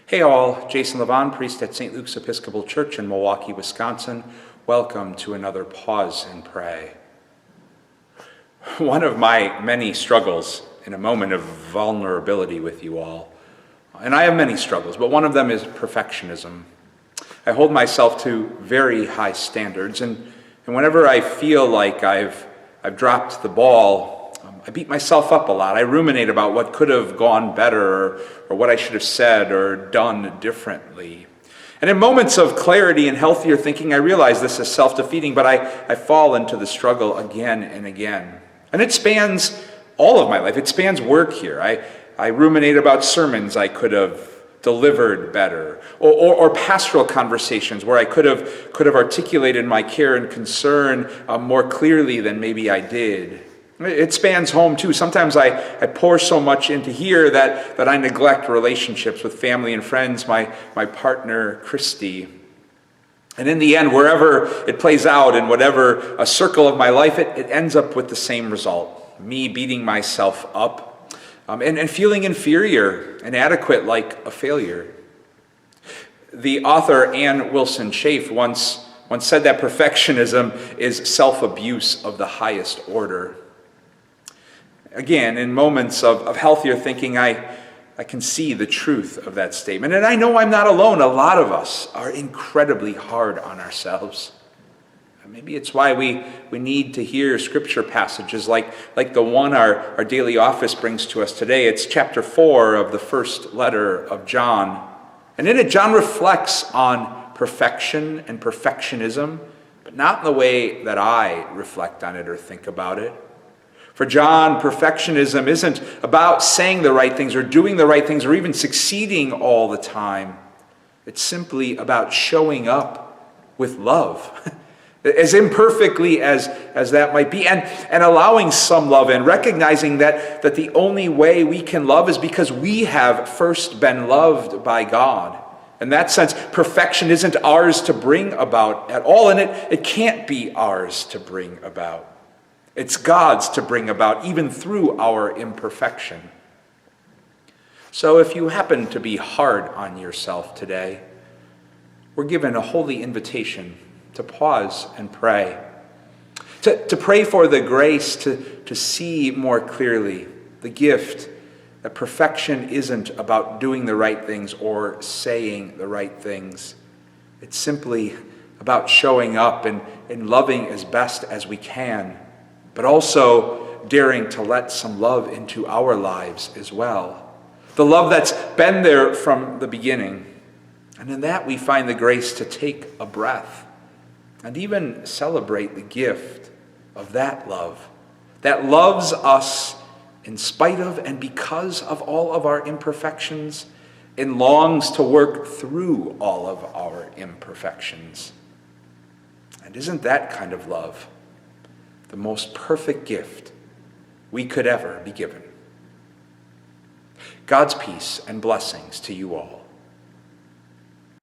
Hey all, Jason Levon, priest at St. Luke's Episcopal Church in Milwaukee, Wisconsin. Welcome to another Pause and Pray. One of my many struggles in a moment of vulnerability with you all, and I have many struggles, but one of them is perfectionism. I hold myself to very high standards, and whenever I feel like I've dropped the ball, I beat myself up a lot. I ruminate about what could have gone better or what I should have said or done differently. And in moments of clarity and healthier thinking, I realize this is self-defeating, but I fall into the struggle again and again. And it spans all of my life. It spans work here. I ruminate about sermons I could have delivered better, or pastoral conversations where I could have articulated my care and concern more clearly than maybe I did. It spans home too. Sometimes I pour so much into here that I neglect relationships with family and friends, my partner, Christy. And in the end, wherever it plays out, in whatever a circle of my life, it ends up with the same result. Me beating myself up and feeling inferior, inadequate, like a failure. The author Ann Wilson Chafe once said that perfectionism is self-abuse of the highest order. Again, in moments of healthier thinking, I can see the truth of that statement. And I know I'm not alone. A lot of us are incredibly hard on ourselves. Maybe it's why we need to hear scripture passages like the one our daily office brings to us today. It's chapter 4 of the first letter of John. And in it, John reflects on perfection and perfectionism, but not in the way that I reflect on it or think about it. For John, perfectionism isn't about saying the right things or doing the right things or even succeeding all the time. It's simply about showing up with love, as imperfectly as that might be, and allowing some love and recognizing that the only way we can love is because we have first been loved by God. In that sense, perfection isn't ours to bring about at all, and it can't be ours to bring about. It's God's to bring about, even through our imperfection. So if you happen to be hard on yourself today, we're given a holy invitation to pause and pray. To pray for the grace to see more clearly the gift that perfection isn't about doing the right things or saying the right things. It's simply about showing up and loving as best as we can, but also daring to let some love into our lives as well. The love that's been there from the beginning. And in that we find the grace to take a breath and even celebrate the gift of that love that loves us in spite of and because of all of our imperfections and longs to work through all of our imperfections. And isn't that kind of love the most perfect gift we could ever be given? God's peace and blessings to you all.